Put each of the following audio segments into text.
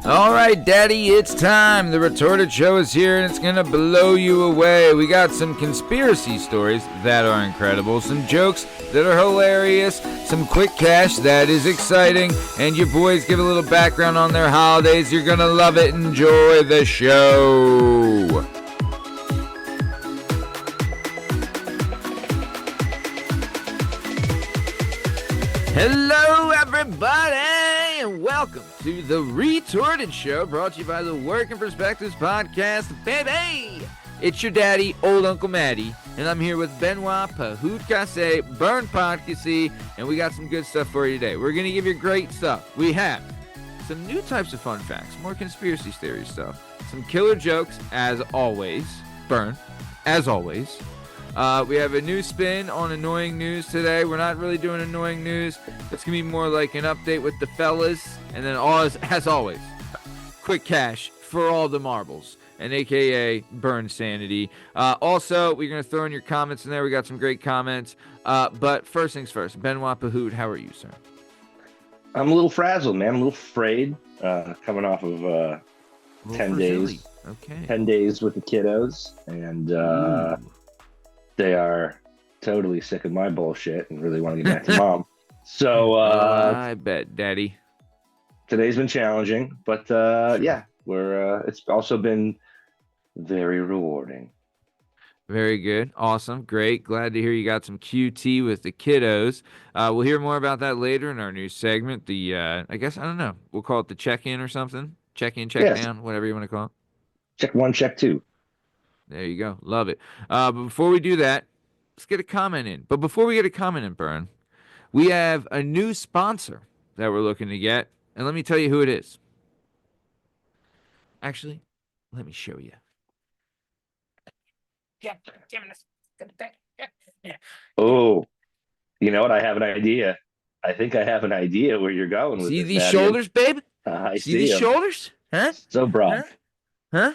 All right, Daddy, it's time. The Retorted show is here, and it's going to blow you away. We got some conspiracy stories that are incredible, some jokes that are hilarious, some quick cash that is exciting, and your boys give a little background on their holidays. You're going to love it. Enjoy the show. Hello, everybody, and welcome to the Retorted show, brought to you by the Working Perspectives podcast, baby. It's your daddy, old Uncle Matty, and I'm here with Benoit, Qucik Cash, Bern Podcast, and we got some good stuff for you today. We're going to give you great stuff. We have some new types of fun facts, more conspiracy theory stuff, some killer jokes, as always, Bern, as always. We have a new spin on annoying news today. We're not really doing annoying news. It's going to be more like an update with the fellas. And then, as always, quick cash for all the marbles. And a.k.a. Burn Sanity. Also, we're going to throw in your comments in there. We got some great comments. But first things first. Benoit Pahoot, how are you, sir? I'm a little frazzled, man. I'm a little afraid. Coming off of 10 days. Okay. 10 days with the kiddos. And... they are totally sick of my bullshit and really want to get back to mom. So I bet, Daddy. Today's been challenging, but yeah, we're it's also been very rewarding. Very good. Awesome. Great. Glad to hear you got some QT with the kiddos. We'll hear more about that later in our new segment. The I guess, I don't know. We'll call it the check-in or something. Check-in, check-down, whatever you want to call it. Check one, check two. There you go. Love it. But before we do that, let's get a comment in. But before we get a comment in, Bern, we have a new sponsor that we're looking to get. And let me tell you who it is. Actually, let me show you. Oh, you know what? I have an idea. I think I have an idea where you're going with See this, these Maddie. shoulders, babe? I see these 'em. shoulders? Huh? So broad. Huh?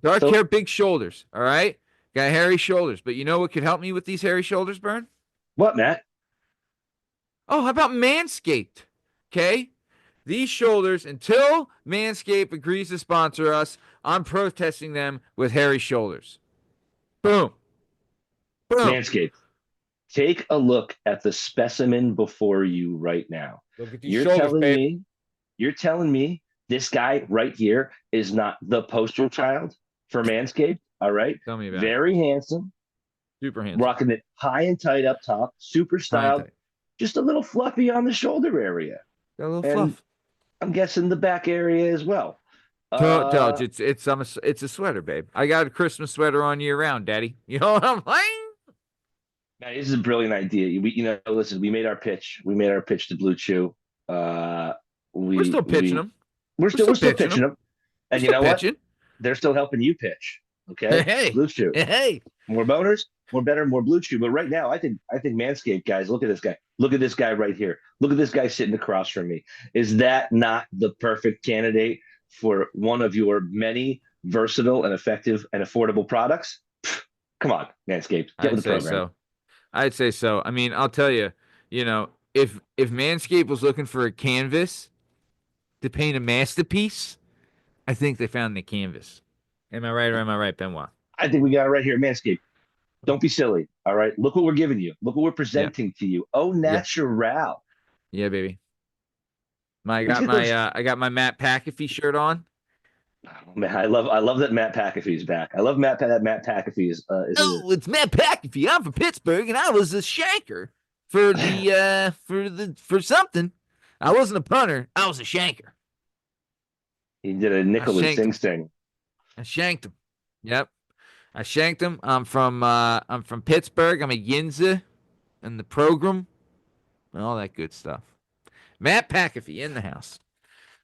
Dark hair, big shoulders, all right? Got hairy shoulders. But you know what could help me with these hairy shoulders, Bern? What, Matt? Oh, how about Manscaped? Okay? These shoulders, until Manscaped agrees to sponsor us, I'm protesting them with hairy shoulders. Boom. Boom. Manscaped. Take a look at the specimen before you right now. Look at these shoulders, You're telling me this guy right here is not the poster child for Manscaped, all right? Tell me about Very handsome. Super handsome. Rocking it high and tight up top. Super styled. Just a little fluffy on the shoulder area. Got a little And fluff. I'm guessing the back area as well. It's a sweater, babe. I got a Christmas sweater on year round, Daddy. You know what I'm saying? Man, this is a brilliant idea. Listen, we made our pitch. We made our pitch to Blue Chew. We're still pitching them. We're still pitching them. And you know what? They're still helping you pitch. Okay. Hey. Blue Chew. Hey. More boners, more better, more Blue Chew. But right now, I think Manscaped, guys, look at this guy. Look at this guy right here. Look at this guy sitting across from me. Is that not the perfect candidate for one of your many versatile and effective and affordable products? Come on, Manscaped. Get with the program. I'd say so. I mean, I'll tell you, if Manscaped was looking for a canvas to paint a masterpiece, I think they found the canvas. Am I right or am I right, Benoit? I think we got it right here, Manscaped. Don't be silly, all right? Look what we're giving you. Look what we're presenting to you. Oh, natural. Yeah, baby. I got my Matt McAfee shirt on. Oh, man, I love that Matt McAfee's back. I love that Matt McAfee is. It's Matt McAfee. I'm from Pittsburgh, and I was a shanker for the for something. I wasn't a punter. I was a shanker. He did a Nicholas Sing. I shanked him. Yep, I shanked him. I'm from Pittsburgh. I'm a Yinza in the program and all that good stuff. Matt McAfee in the house.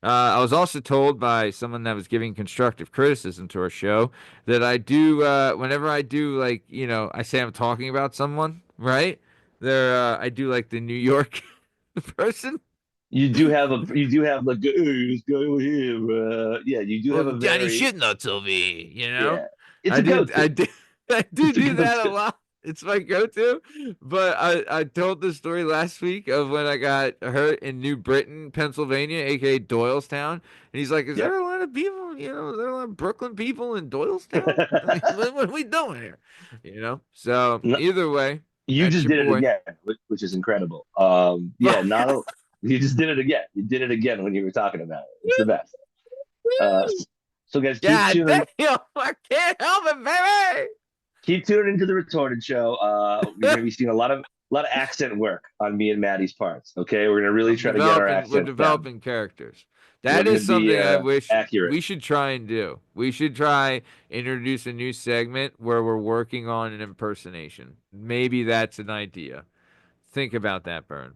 I was also told by someone that was giving constructive criticism to our show that I do, whenever I do, like, I say I'm talking about someone, right? I do like the New York person. You do have like, hey, this guy over here. Yeah, you do have a Johnny very... Shitnuts over here, Yeah. I do that a lot. It's my go-to. But I told the story last week of when I got hurt in New Britain, Pennsylvania, aka Doylestown. And he's like, "Is Yep. there a lot of people? Is there a lot of Brooklyn people in Doylestown? Like, what are we doing here? So No, either way, you that's just your did it boy. again, which is incredible. Yeah, you just did it again. You did it again when you were talking about it. It's the best. Uh, so guys, God damn! I can't help it, baby. keep tuning into the Retorted show. You're going to be seeing a lot of accent work on me and Maddie's parts. Okay, we're going to really try to get our We're accents down. developing characters. We're That going is to be something I wish accurate. we should try and do. We should try introduce a new segment where we're working on an impersonation. Maybe that's an idea. Think about that, Bern.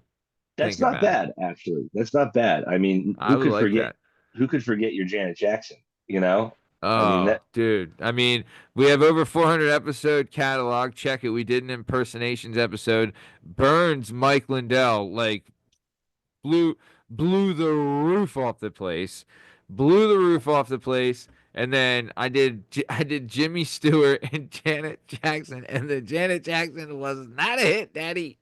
That's Think not about it. bad, actually. That's not bad. I mean, I would like that. Who could forget your Janet Jackson? You know, I mean Oh, that. dude. I mean, we have over 400 episode catalog. Check it. We did an impersonations episode. Burns Mike Lindell blew blew the roof off the place, blew the roof off the place, and then I did Jimmy Stewart and Janet Jackson, and the Janet Jackson was not a hit, Daddy.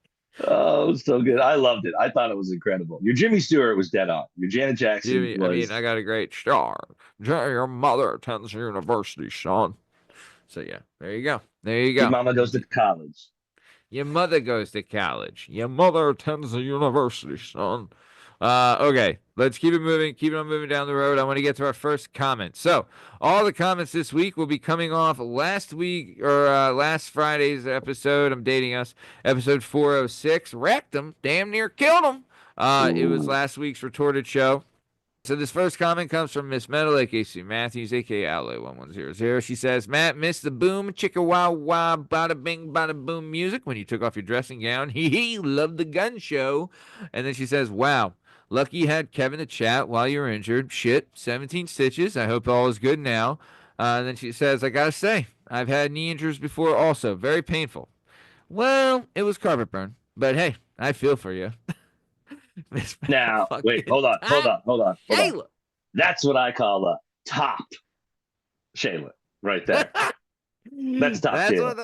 Oh, so good. I loved it. I thought it was incredible. Your Jimmy Stewart was dead on. Your Janet Jackson Jimmy, I mean, was. I got a great star. Your mother attends university, son. So yeah, there you go. There you Your go. mama goes to college. Your mother goes to college. Your mother attends the university, son. Okay, let's keep it moving. Keep it on moving down the road. I want to get to our first comment. So, all the comments this week will be coming off last week or last Friday's episode. I'm dating us. Episode 406. Wrecked them. Damn near killed them. It was Ooh. last week's Retorted show. So this first comment comes from Miss Metal, aka Sue Matthews, aka Alloy1100. She says, Matt missed the boom, chicka wow wow, bada bing, bada boom music when you took off your dressing gown. Hee hee, love the gun show. And then she says, wow, lucky you had Kevin to chat while you were injured. Shit, 17 stitches. I hope all is good now. And then she says, I gotta say, I've had knee injuries before also. Very painful. Well, it was carpet burn. But hey, I feel for you. Miss Metal Now, wait, fucking hold on, hold time. on, hold on, hold on. Shayla. That's what I call a top Shayla right there. That's top That's Shayla.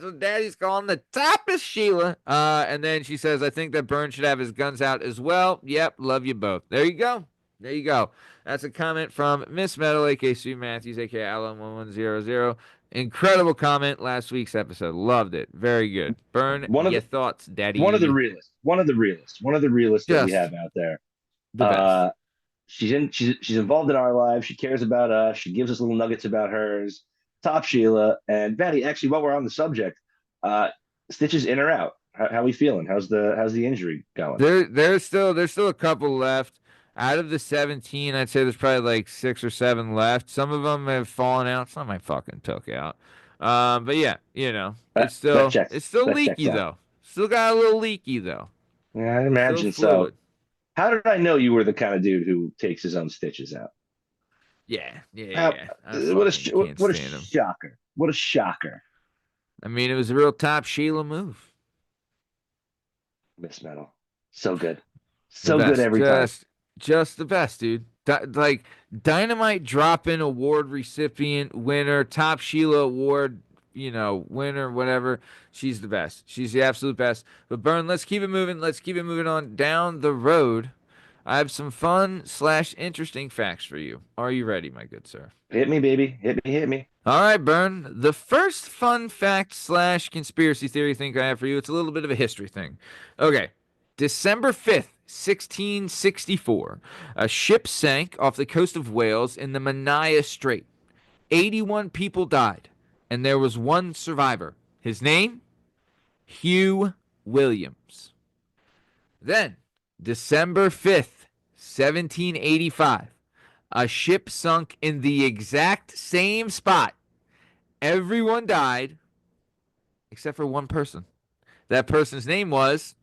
what Daddy's calling the toppest Sheila. And then she says, I think that Byrne should have his guns out as well. Yep, love you both. There you go. There you go. That's a comment from Miss Metal, aka Sue Matthews, aka Alan1100. Incredible comment last week's episode. Loved it. Very good. Byrne, One of your the thoughts, one of the Daddy. realest, one of the realest, one of the realest that we Just have out there. the best. She's involved in our lives. She cares about us. She gives us little nuggets about hers. Top Sheila and Betty. Actually, while we're on the subject, stitches in or out? How we feeling? How's the injury going? There's still a couple left. Out of the 17, I'd say there's probably like 6 or 7 left. Some of them have fallen out. Some I fucking took out. But yeah, That, it's that still checks. it's still That checks leaky out. though. Still got a little leaky though. Yeah, I Still imagine so. fluid. How did I know you were the kind of dude who takes his own stitches out? Yeah, yeah, How, yeah. I what fucking a can't what a stand him. shocker! What a shocker, I mean, it was a real top Sheila move. Miss Metal. So good, The so good best, every time. just the best, dude. Like Dynamite drop-in award recipient, winner, top Sheila award, winner, whatever. She's the best. She's the absolute best. But Byrne, let's keep it moving. Let's keep it moving on down the road. I have some fun/interesting facts for you. Are you ready, my good sir? Hit me, baby. Hit me. Hit me. All right, Byrne. The first fun fact/conspiracy theory thing I have for you, it's a little bit of a history thing. Okay. December 5th, 1664, a ship sank off the coast of Wales in the Mania Strait. 81 people died, and there was one survivor. His name? Hugh Williams. Then, December 5th, 1785, a ship sunk in the exact same spot. Everyone died except for one person. That person's name was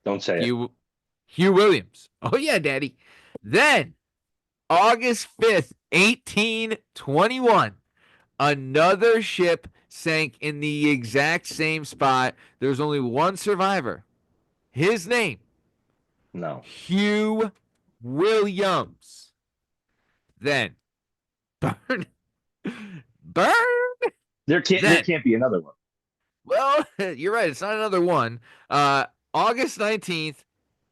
Don't say it. Hugh Williams. Oh, yeah, Daddy. Then, August 5th, 1821, another ship sank in the exact same spot. There was only one survivor. His name, No. Hugh Williams. Then, Bern. There can't be another one. Well, you're right. It's not another one. August 19th,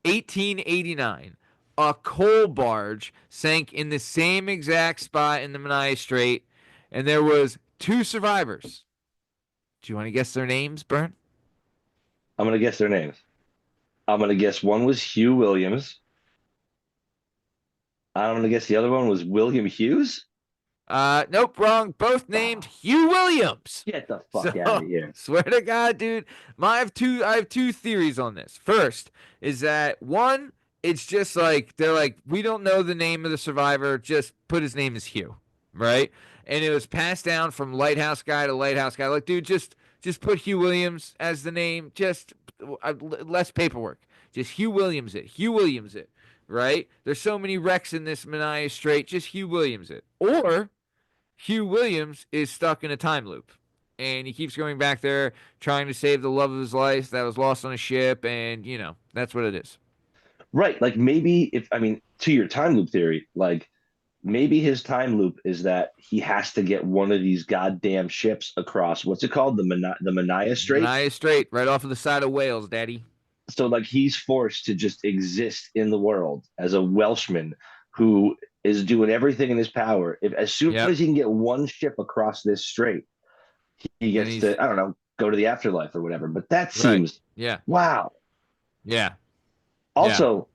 1889, a coal barge sank in the same exact spot in the Menai Strait, and there was two survivors. Do you want to guess their names, Bern? I'm gonna guess their names. I'm gonna guess one was Hugh Williams. I'm gonna guess the other one was William Hughes. Nope, wrong. Both named Oh, Hugh Williams. get the So fuck out of here. swear to God, dude. I have two theories on this. First is that one, it's just like they're like, we don't know the name of the survivor, just put his name as Hugh, right? And it was passed down from lighthouse guy to lighthouse guy. Like, dude, just put Hugh Williams as the name, just less paperwork. Just Hugh Williams it. Hugh Williams it. Right? There's so many wrecks in this Mania Strait. Just Hugh Williams it. Or Hugh Williams is stuck in a time loop. And he keeps going back there trying to save the love of his life that was lost on a ship. And, that's what it is. Right. Like maybe if I mean to your time loop theory, like maybe his time loop is that he has to get one of these goddamn ships across. What's it called? The Mania Strait. Mania Strait, right off of the side of Wales, Daddy. So like he's forced to just exist in the world as a Welshman who is doing everything in his power. If as soon Yep. as he can get one ship across this strait, he And gets he's to, I don't know, go to the afterlife or whatever. But that right. seems Yeah. wow. Yeah. Yeah. Also,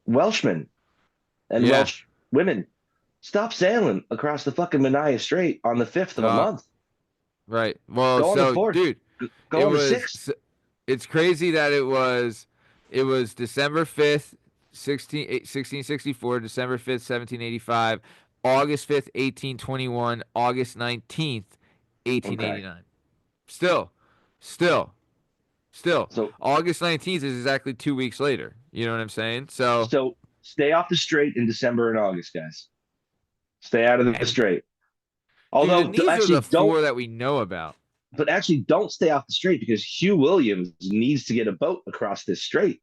Welshmen and Yeah. Welsh women, stop sailing across the fucking Mania Strait on the 5th of a Stop. month. Right. Well, Go on the so, 4th. dude, Go it on the was 6th. it's crazy that it was December 5th, 1664, December 5th, 1785, August 5th, 1821, August 19th, Okay. 1889. Still, still, still. So August 19th is exactly 2 weeks later. You know what I'm saying? So, so stay off the strait in December and August, guys. Stay out of the and strait. dude, Although and these are the actually don't, four that we know about. but actually don't stay off the strait because Hugh Williams needs to get a boat across this strait,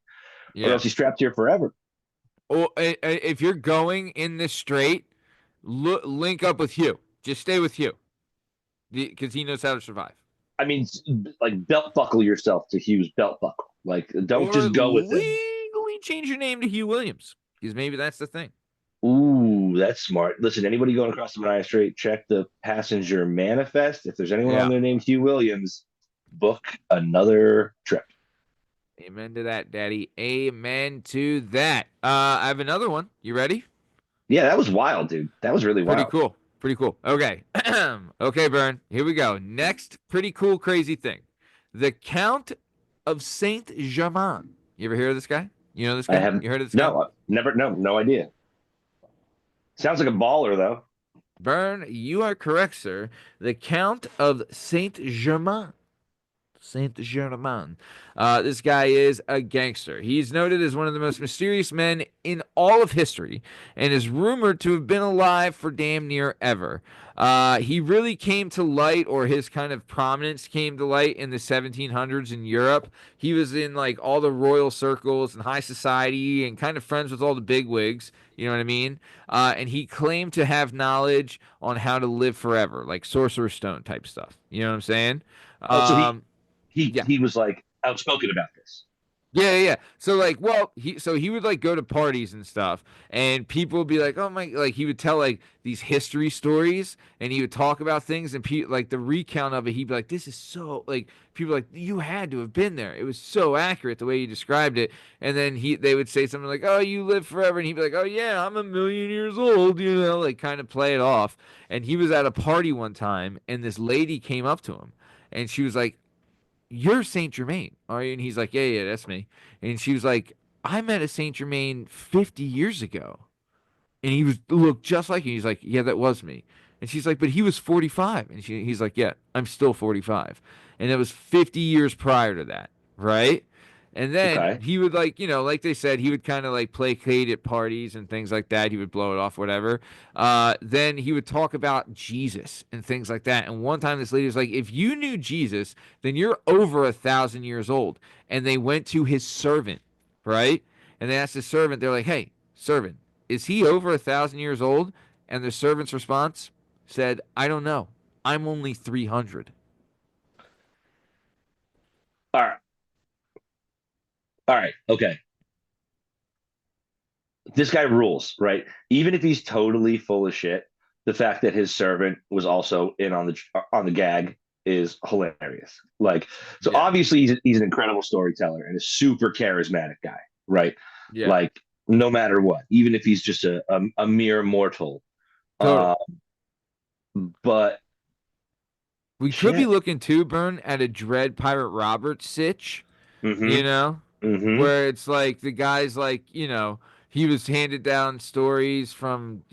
or Yeah. else he's trapped here forever. Or if you're going in this straight, link up with Hugh. Just stay with Hugh because he knows how to survive. I mean, like belt buckle yourself to Hugh's belt buckle. Like, don't Or just go with him. legally change your name to Hugh Williams because maybe that's the thing. Ooh, that's smart. Listen, anybody going across the Mania Strait, check the passenger manifest. If there's anyone on Yeah. there named Hugh Williams, book another trip. Amen to that, Daddy. Amen to that. I have another one. You ready? Yeah, that was wild, dude. That was really Pretty wild. cool. Pretty cool. Okay. Okay, Bern. Here we go. Next pretty cool, crazy thing. The Count of Saint Germain. You ever hear of this guy? You know this I guy? haven't. You heard of this guy? No, never. No idea. Sounds like a baller though. Bern, you are correct, sir. The Count of Saint Germain. Saint Germain. This guy is a gangster. He's noted as one of the most mysterious men in all of history and is rumored to have been alive for damn near ever. He really came to light, or his kind of prominence came to light in the 1700s in Europe. He was in like all the royal circles and high society and kind of friends with all the bigwigs. You know what I mean? And he claimed to have knowledge on how to live forever, like Sorcerer's Stone type stuff. You know what I'm saying? Oh, so Um, yeah. he was like outspoken about this. Yeah. So like, well, he would like go to parties and stuff, and people would be like, "Oh my!" Like he would tell like these history stories, and he would talk about things, and like the recount of it, he'd be like, "This is so like." People were like, "You had to have been there. It was so accurate the way you described it." And then they would say something like, "Oh, you live forever," and he'd be like, "Oh yeah, I'm 1 million years old," like kind of play it off. And he was at a party one time, and this lady came up to him, and she was like, "You're Saint Germain, are you?" And he's like, "Yeah, that's me." And she was like, "I met a Saint Germain 50 years ago." And he looked just like you. He's like, "Yeah, that was me." And she's like, "But he was 45." And he's like, "Yeah, I'm still 45." And it was 50 years prior to that, right? And then Okay. he would like, like they said, he would kind of like placate at parties and things like that. He would blow it off, whatever. Then he would talk about Jesus and things like that. And one time this lady was like, "If you knew Jesus, then you're over 1,000 years old." And they went to his servant, right? And they asked his servant, they're like, "Hey, servant, is he over 1,000 years old?" And the servant's response said, "I don't know. I'm only 300." All right. All right. Okay. This guy rules, right? Even if he's totally full of shit, the fact that his servant was also in on the gag is hilarious. Like, so Yeah. obviously he's an incredible storyteller and a super charismatic guy, right? Yeah. Like, no matter what, even if he's just a mere mortal. Totally. Uh, but We could be shit. looking too, Bern, at a Dread Pirate Roberts sitch, you Mm-hmm. know, Mm-hmm. where it's like the guy's like, he was handed down stories from,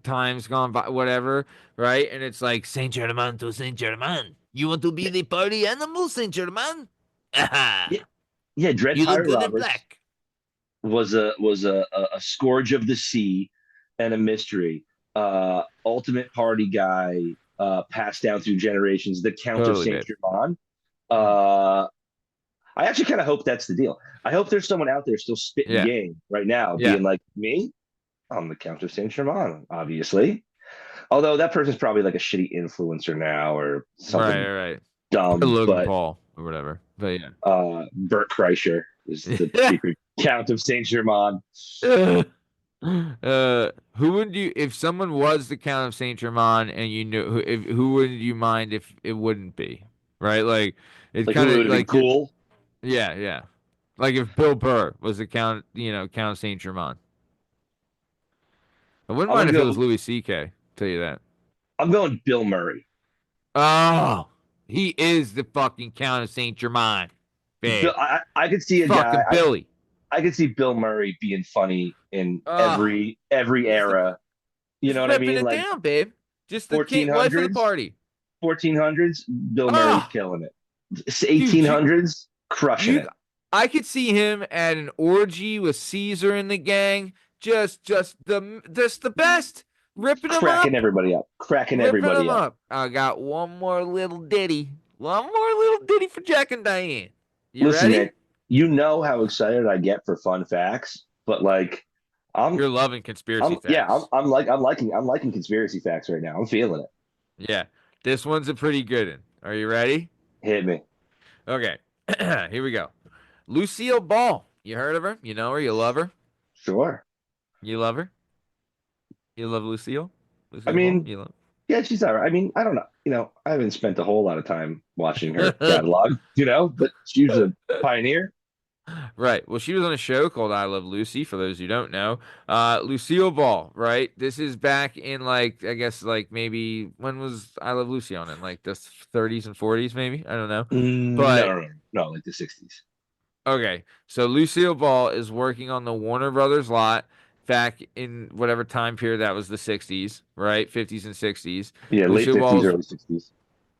times gone by, whatever, right? And it's like Saint Germain to Saint Germain. You want to be the party animal, Saint Germain? Yeah, yeah. Dread You look Pirate good in Roberts black. was a scourge of the sea and a mystery. Ultimate party guy, passed down through generations. The Count of Totally, Saint babe. Germain. Mm. Uh, I actually kind of hope that's the deal. I hope there's someone out there still spitting Yeah. game right now, Yeah. being like me. I'm the Count of Saint Germain, obviously. Although that person's probably like a shitty influencer now or Right, something right. dumb. Logan But Paul or whatever. But Bert Kreischer is the yeah. secret Count of Saint Germain. Who would you if someone was the Count of Saint Germain and you knew who would you mind if it wouldn't be? Right? Like it's Like who kind would of have been like you're cool? yeah, yeah. Like if Bill Burr was the Count of Saint Germain. I wouldn't I'm mind gonna if it go. was Louis C.K. Tell you that. I'm going Bill Murray. Oh, he is the fucking Count of Saint Germain, babe. I could see a guy. Fucking Billy. I could see Bill Murray being funny in Oh, every he's the era. You he's know what I ripping mean? it Like down, babe. Just the king, life of the 1400s, party. 1400s, Bill Murray's Oh, killing it. dude, 1800s, crushing you it. I could see him at an orgy with Caesar and the gang, just the best, ripping him Cracking up, everybody up. Cracking ripping him everybody up. up. I got one more little ditty for Jack and Diane. You Listen, man, ready? you know how excited I get for fun facts, but like I'm You're loving conspiracy yeah, facts. I'm liking conspiracy facts right now. I'm feeling it. Yeah, this one's a pretty good one. Are you ready? Hit me. Okay, here we go. Lucille Ball. You heard of her? You know her? You love her? Sure. You love her? You love Lucille? I Lucille Ball? mean, You love yeah, she's all right. I mean, I don't know. I haven't spent a whole lot of time watching her her? catalog, but she was a pioneer. Right. Well, she was on a show called I Love Lucy, for those who don't know. Lucille Ball, right? This is back in like, I guess like maybe when was I Love Lucy on in like the 30s and 40s, maybe? I don't know. No, But no, no, no, like the 60s. okay. So Lucille Ball is working on the Warner Brothers lot back in whatever time period that was, the 60s, right? 50s and 60s. Yeah, late Lucille Ball 50s, was early 60s.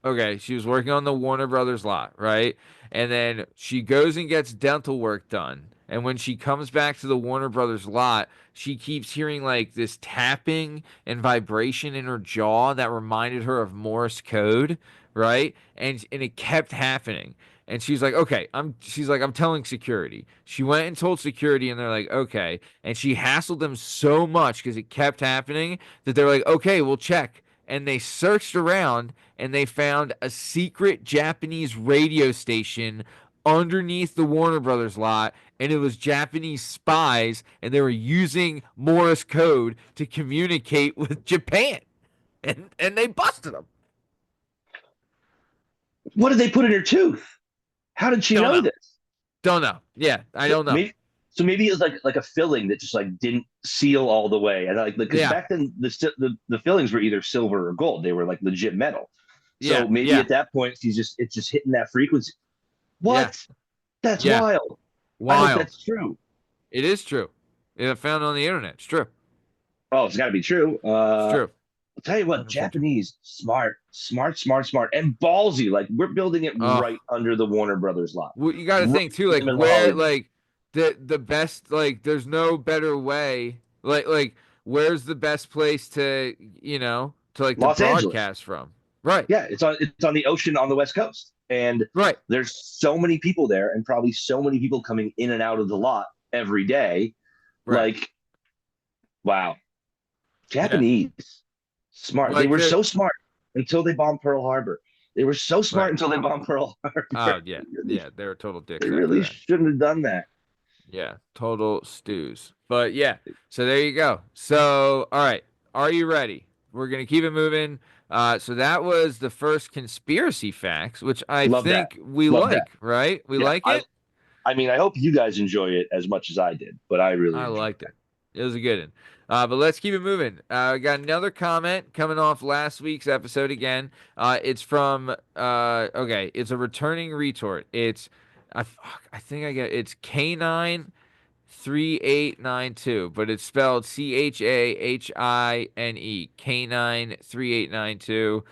Okay, she was working on the Warner Brothers lot, right? And then she goes and gets dental work done. And when she comes back to the Warner Brothers lot, she keeps hearing like this tapping and vibration in her jaw that reminded her of Morse code, right? And it kept happening. And she's like, "Okay, I'm telling security." She went and told security and they're like, "Okay." And she hassled them so much because it kept happening that they're like, "Okay, we'll check." And they searched around and they found a secret Japanese radio station underneath the Warner Brothers lot, and it was Japanese spies, and they were using Morse code to communicate with Japan, and they busted them. What did they put in her tooth? How did she Don't know know. this? Don't know. Yeah, I So don't know. maybe it was like a filling that just like didn't seal all the way, and like because Yeah, back then the fillings were either silver or gold. They were like legit metal. yeah, So maybe yeah, at that point it's just hitting that frequency. yeah, What? That's yeah. wild. I hope Wild. that's true. It is true. I found it on the internet. It's true. Oh, it's got to be true. It's true. I'll tell you what, 100% true. Japanese, smart, smart, smart, smart, and ballsy. Like we're building it Oh, right under the Warner Brothers lot, well, you got to right think too, in the like middle of where, Hollywood. like the best, like there's no better way, like where's the best place to, to Los Angeles. broadcast from? Right, Yeah, it's on the ocean on the West Coast, and right, there's so many people there, and probably so many people coming in and out of the lot every day. right. Like, wow, Yeah, Japanese, smart. They like were the so smart until they bombed Pearl Harbor. They were so smart Right. until they bombed Pearl Harbor. Oh yeah, Really, yeah. They were total they dicks after really that. shouldn't have done that. Yeah, total stews. But yeah, so there you go. So all right, are you ready? We're gonna keep it moving. So that was the first conspiracy facts, which I Love that. think we Love that. like, right? We Yeah, like it. I mean, I hope you guys enjoy it as much as I did, but I really I enjoyed liked it. It was a good one. But let's keep it moving. I got another comment coming off last week's episode again. It's from okay, it's a returning retort. I think I get it's K9 3892, but it's spelled CHAHINE. K9 3892.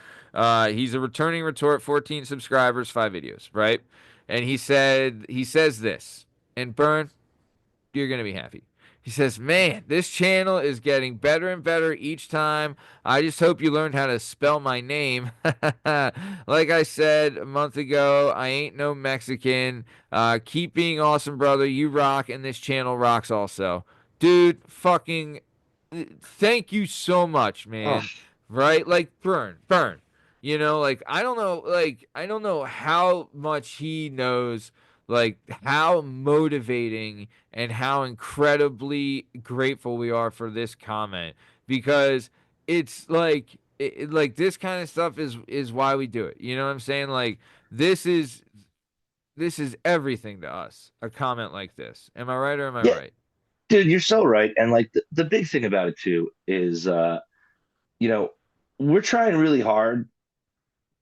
He's a returning retort, 14 subscribers, 5 videos, right? And he says this, and Bern, you're gonna be happy. He says, "Man, this channel is getting better and better each time. I just hope you learned how to spell my name." Like I said a month ago, I ain't no Mexican. Keep being awesome, brother. You rock, and this channel rocks also, dude. Fucking, thank you so much, it. man. Right? Like burn. Like I don't know how much he knows, like how motivating and how incredibly grateful we are for this comment, because it's like this kind of stuff is why we do it. You know what I'm saying? Like this is this is everything to us. A comment like this. Am I right or am I Yeah, right? dude, you're so right. And like the big thing about it too is you know, we're trying really hard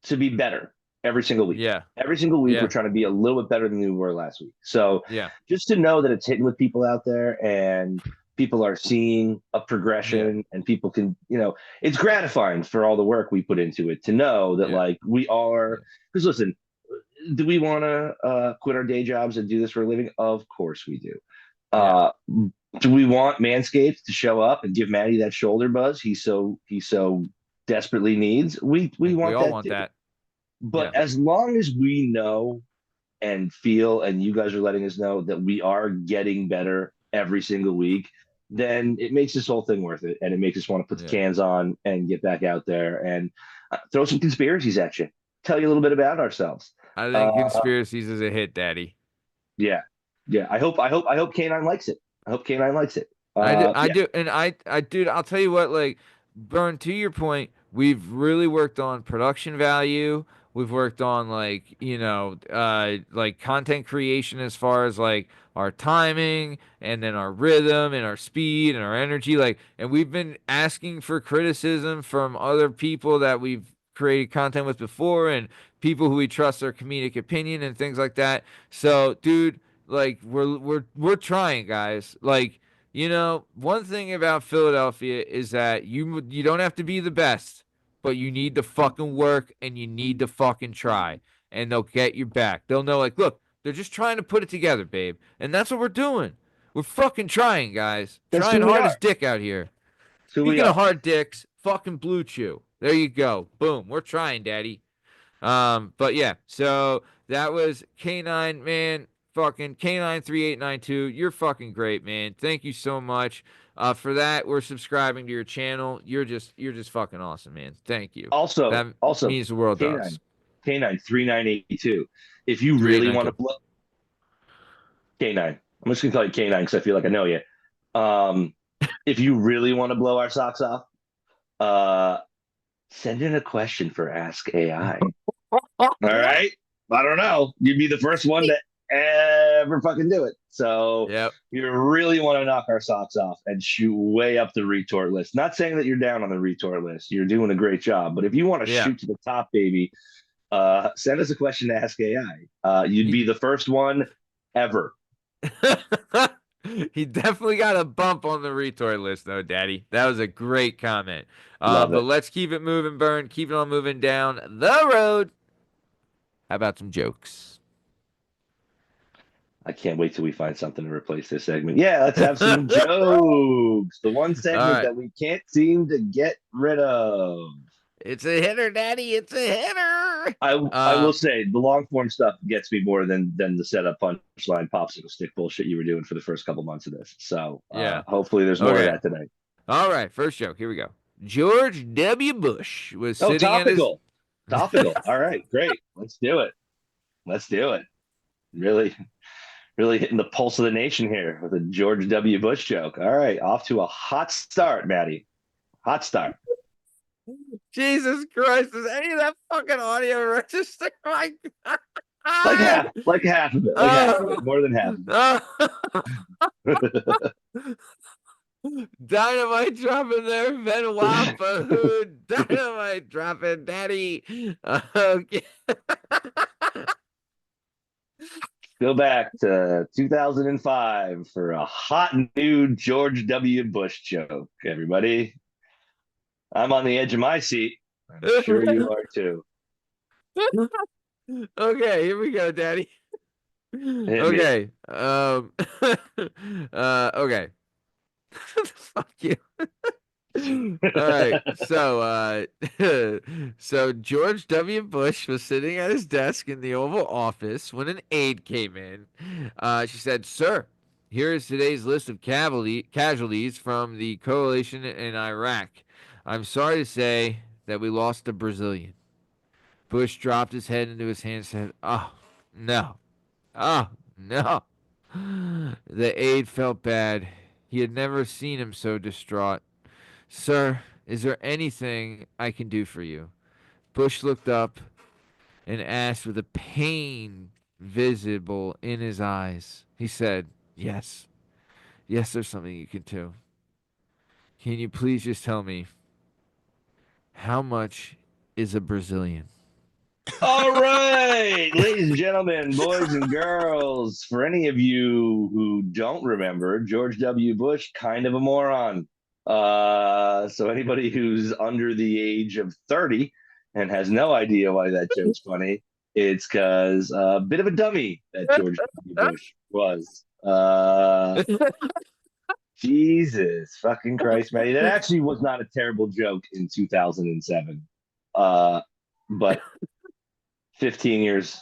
to be better every single week. Yeah. Every single week we're Yeah. trying to be a little bit better than we were last week. So Yeah. just to know that it's hitting with people out there and people are seeing a Yeah. progression and people can, it's gratifying for all the work we put into it to know that Yeah. like we Yeah. are, because listen, do we want to quit our day jobs and do this for a living? Of course we do. Yeah. Uh, do we want Manscaped to show up and give Matty that shoulder buzz he so desperately needs? I We think we want all that want too. that. Yeah. But as long as we know and feel, and you guys are letting us know that we are getting better every single week, then it makes this whole thing worth it, and it makes us want to put the Yeah. cans on and get back out there and throw some conspiracies at you, tell you a little bit about ourselves. I think Uh, conspiracies is a hit, Daddy. yeah, yeah. I hope Canine likes it. I hope Canine likes it. I Yeah, do, and dude, I'll tell you what, like, Burn, to your point, we've really worked on production value. We've worked on like content creation as far as like our timing and then our rhythm and our speed and our energy, like, and we've been asking for criticism from other people that we've created content with before and people who we trust their comedic opinion and things like that. So, dude, like, we're trying, guys. Like, one thing about Philadelphia is that you don't have to be the best, but you need to fucking work and you need to fucking try, and they'll get your back. They'll know, like, look, they're just trying to put it together, babe, and that's what we're doing. We're fucking trying, guys. that's Trying who we hard as are. dick out here. That's who we Speaking of are. hard dicks, fucking Blue Chew. There you go. Boom. We're trying, daddy. But yeah, so that was K9, man. Fucking K93892. You're fucking great, man. Thank you so much. For that, we're subscribing to your channel. You're just fucking awesome, man. Thank you. Also, That also, means the world to Canine, us. Canine 3982. If you really want to 3892. blow Canine, I'm just gonna call you Canine because I feel like I know you. Um, if you really want to blow our socks off, uh, send in a question for Ask AI. All right. I don't know. You'd be the first one to ever fucking do it. So Yep. you really want to knock our socks off and shoot way up the retort list. Not saying that you're down on the retort list. You're doing a great job. But if you want to Yeah. shoot to the top, baby, send us a question to Ask AI. You'd He, be the first one ever. he definitely got a bump on the retort list, though, Daddy. That was a great comment. Love But it. let's keep it moving, Burn. Keep it on moving down the road. How about some jokes? I can't wait till we find something to replace this segment. Yeah, let's have some All jokes. The one segment right. that we can't seem to get rid of. It's a hitter, Daddy. It's a hitter. I will say the long form stuff gets me more than the setup punchline popsicle stick bullshit you were doing for the first couple months of this. So Yeah. hopefully there's more of Okay. that tonight. All right. First joke. Here we go. George W. Bush was Oh, sitting at his. topical. Topical. All right, great. Let's do it. Let's do it. Really, really hitting the pulse of the nation here with a George W. Bush joke. All right, off to a hot start, Maddie. Hot start. Jesus Christ, is any of that fucking audio register? My God. Like half of it, more than half Oh. Dynamite dropping there, Benoit Bahoud. Dynamite dropping, Daddy. Okay. Go back to 2005 for a hot new George W. Bush joke, everybody. I'm on the edge of my seat. I'm sure you are too. Okay, here we go, Daddy. Hit me. Okay. Okay. Fuck you. All right. So George W. Bush was sitting at his desk in the Oval Office when an aide came in. She said, "Sir, here is today's list of casualties from the coalition in Iraq. I'm sorry to say that we lost a Brazilian." Bush dropped his head into his hands and said, "Oh, no. Oh, no." The aide felt bad. He had never seen him so distraught. "Sir, is there anything I can do for you?" Bush looked up and asked with a pain visible in his eyes. He said, "Yes. Yes, there's something you can do. Can you please just tell me how much is a Brazilian?" All right, ladies and gentlemen, boys and girls, for any of you who don't remember, George W. Bush, kind of a moron. So anybody who's under the age of 30 and has no idea why that joke's funny, it's because a bit of a dummy that George W. Bush was. Jesus fucking Christ, Matty. That actually was not a terrible joke in 2007. But 15 years,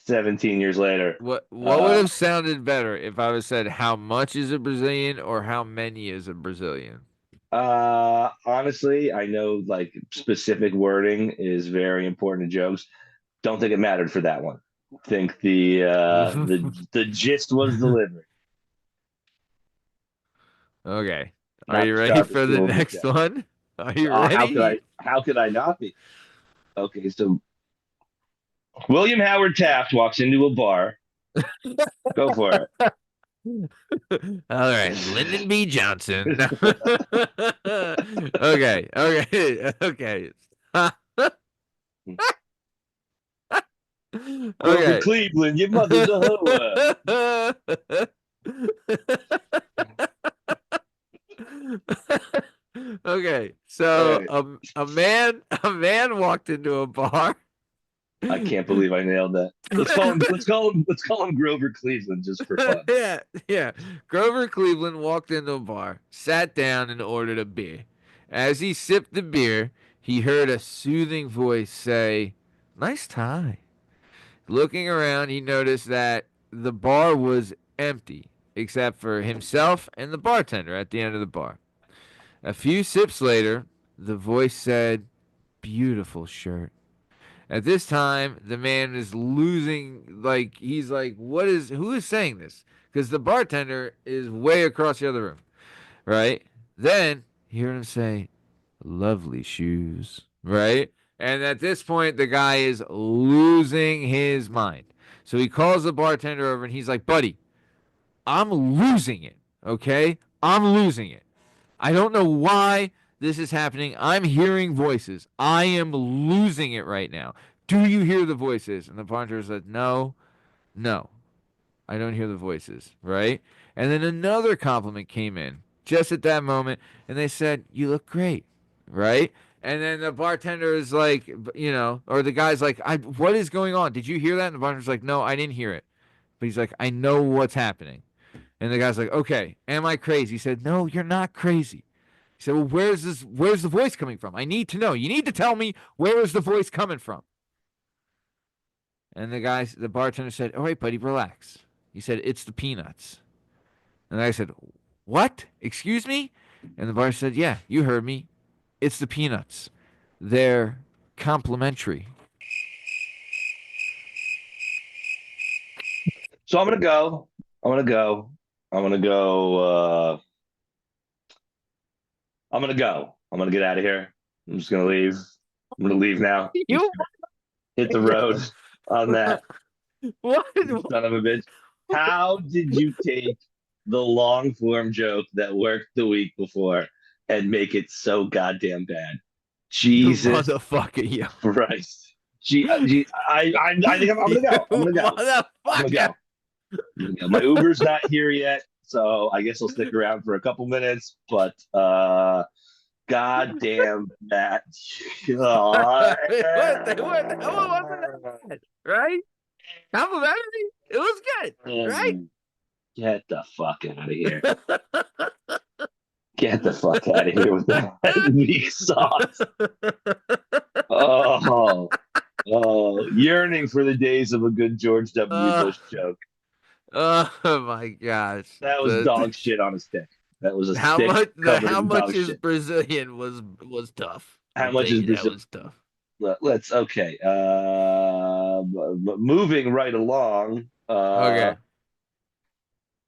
17 years later. What would have sounded better if I would said how much is a Brazilian or how many is a Brazilian? Honestly, I know like specific wording is very important to jokes. Don't think it mattered for that one. Think the gist was delivered. Okay. Are Not you the ready sharpest for the tool in the next shed. one? Are you How could I? ready? How could I not be? Okay, so William Howard Taft walks into a bar. Go for it. All right, Lyndon B. Johnson. Okay, okay, okay. Grover Okay. Cleveland, your mother's a hoe. Okay, All so right. a man walked into a bar. I can't believe I nailed that. Let's call him Grover Cleveland just for fun. Yeah, yeah. Grover Cleveland walked into a bar, sat down, and ordered a beer. As he sipped the beer, he heard a soothing voice say, "Nice tie." Looking around, he noticed that the bar was empty, except for himself and the bartender at the end of the bar. A few sips later, the voice said, "Beautiful shirt." At this time, the man is losing, like, he's like, who is saying this? Because the bartender is way across the other room, right? Then, you hear him say, "Lovely shoes," right? And at this point, the guy is losing his mind. So he calls the bartender over and he's like, "Buddy, I'm losing it, okay? I'm losing it. I don't know why this is happening. I'm hearing voices. I am losing it right now. Do you hear the voices?" And the bartender said, "No, no, I don't hear the voices," right? And then another compliment came in just at that moment, and they said, "You look great," right? And then the bartender is like, or the guy's like, "What is going on? Did you hear that?" And the bartender's like, "No, I didn't hear it." But he's like, "I know what's happening." And the guy's like, "Okay, am I crazy?" He said, "No, you're not crazy." He said, "Well, where's the voice coming from? I need to know. You need to tell me, where is the voice coming from?" And the bartender said, "All right, buddy, relax." He said, "It's the peanuts." And I said, "What? Excuse me?" And the bartender said, "Yeah, you heard me. It's the peanuts. They're complimentary. So I'm gonna go. I'm gonna go. I'm gonna go. I'm gonna go. I'm gonna get out of here. I'm just gonna leave. I'm gonna leave now. You Hit the road on that. what? Son of a bitch. How did you take the long form joke that worked the week before and make it so goddamn bad? Jesus Motherfucker, you. Christ. I think I'm gonna go. I'm gonna go. I'm gonna Motherfucker. go. My Uber's not here yet, so I guess I'll stick around for a couple minutes. But goddamn that! What wasn't that? Right? Complimentary. It was good, right? Get the fuck out of here! Get the fuck out of here with that weak sauce. Yearning for the days of a good George W. Bush joke. Oh my gosh. That was dog shit on a stick. That was a how stick much covered how in much dog is shit. Brazilian was tough. How much is that was tough. Let's okay. Moving right along. Okay.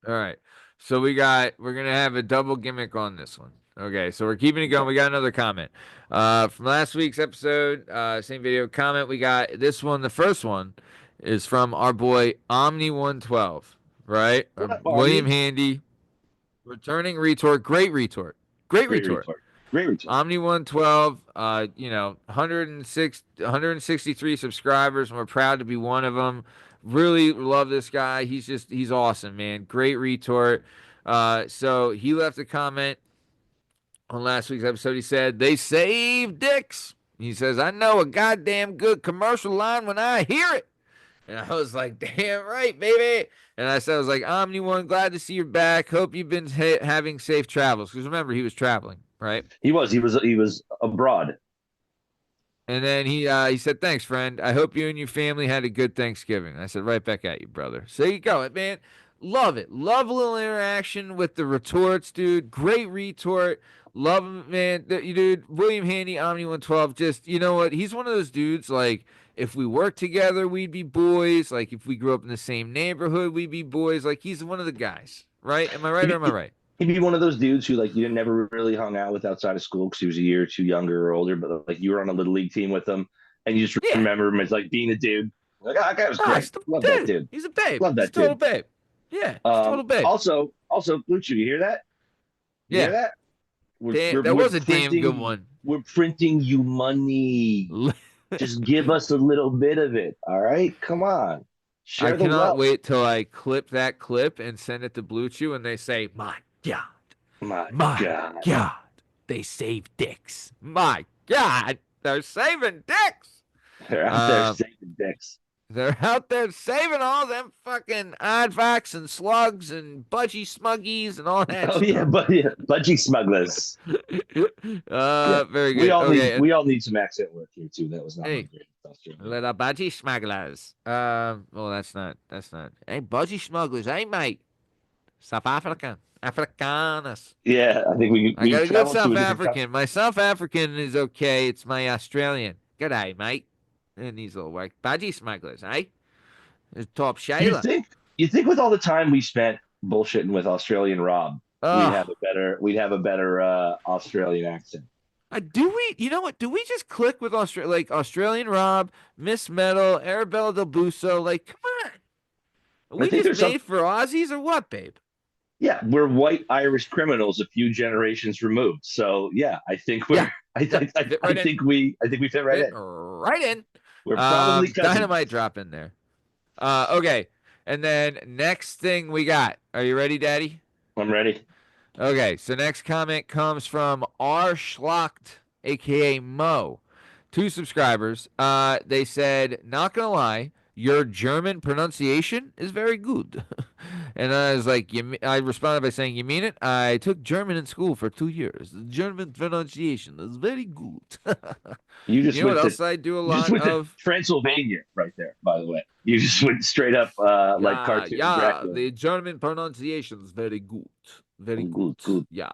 All right. So we're gonna have a double gimmick on this one. Okay, so we're keeping it going. We got another comment. From last week's episode, same video comment. We got this one, the first one is from our boy Omni112, right? William Handy. Returning retort, great retort. Great retort. Great retort. Omni112, 163 subscribers, and we're proud to be one of them. Really love this guy. He's awesome, man. Great retort. So he left a comment on last week's episode. He said, "They save dicks." He says, "I know a goddamn good commercial line when I hear it." And I was like, "Damn right, baby." And I was like, "Omni1, glad to see you're back. Hope you've been having safe travels." Because remember, he was traveling, right? He was abroad. And then he said, "Thanks, friend. I hope you and your family had a good Thanksgiving." I said, "Right back at you, brother." So there you go, man. Love it. Love a little interaction with the retorts, dude. Great retort. Love him, man. Dude, William Handy, Omni112, just, you know what? He's one of those dudes, like, if we worked together, we'd be boys. Like, if we grew up in the same neighborhood, we'd be boys. Like, he's one of the guys, right? Am I right or am I right? He'd be one of those dudes who, like, you never really hung out with outside of school because he was a year or two younger or older, but, like, you were on a little league team with him, and you just remember him as, like, being a dude. Like, that guy was great. Love that dude. He's a babe. Love that He's a total babe. Yeah, total babe. Also, Bluetooth, you hear that? You hear that? That was a damn good one. We're printing you money. Just give us a little bit of it, all right? Come on. I cannot wait till I clip that clip and send it to Blue Chew and they say, "My God. My God. They save dicks. My God. They're saving dicks." They're out there saving dicks. They're out there saving all them fucking oddvax and slugs and budgie smuggies and all that stuff. Yeah, budgie smugglers. Very good. We all need some accent work here too. That was not great. Little budgie smugglers. Well, that's not. Hey, budgie smugglers. Hey, mate. South African. Afrikaners. Yeah, I think we I got a good South African. My South African is okay. It's my Australian. G'day, mate. And these little like budgie smugglers, eh? It's top Shayla. You think with all the time we spent bullshitting with Australian Rob, we'd have a better Australian accent. Do we? You know what? Do we just click with Australian Rob, Miss Metal, Arabella Del Busso? Like, come on. Are we just made for Aussies or what, babe? Yeah, we're white Irish criminals a few generations removed. So yeah, I think we fit right in. Right in. We're probably dynamite drop in there. Okay, and then next thing we got. Are you ready, Daddy? I'm ready. Okay, so next comment comes from R. Schlacht, aka Mo. 2 subscribers. They said, "Not gonna lie, your German pronunciation is very good." And I was like, I responded by saying, "You mean it? I took German in school for 2 years. The German pronunciation is very good." You know what else I do a lot of? Transylvania right there, by the way. You just went straight up like cartoon. Yeah, the German pronunciation is very good. Very good. Good. Yeah.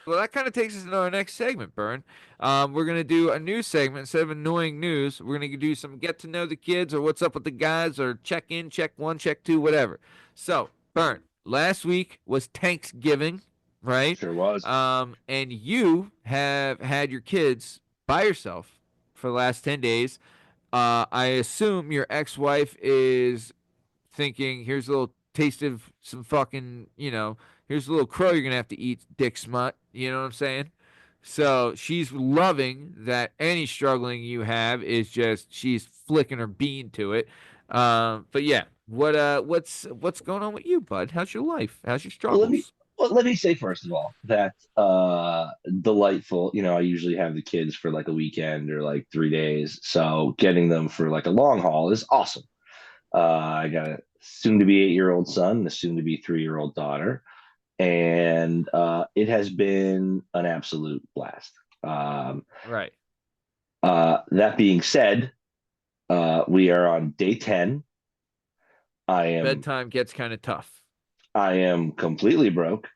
Well, that kind of takes us into our next segment, Bern. We're going to do a new segment. Instead of annoying news, we're going to do some get to know the kids or what's up with the guys or check in, check one, check two, whatever. So, Bern, last week was Thanksgiving, right? Sure was. And you have had your kids by yourself for the last 10 days. I assume your ex wife is thinking, here's a little taste of some fucking, here's a little crow you're gonna have to eat, dick smut. You know what I'm saying? So she's loving that any struggling you have is just she's flicking her bean to it. But yeah, what's going on with you, bud? How's your life? How's your Well, let me struggles? well, let me say first of all that delightful. I usually have the kids for like a weekend or like 3 days, so getting them for like a long haul is awesome. I got a soon-to-be 8-year-old son and a soon-to-be 3-year-old daughter, and it has been an absolute blast. Um, Right. that being said, we are on day 10. I am Bedtime gets kind of tough. I am completely broke.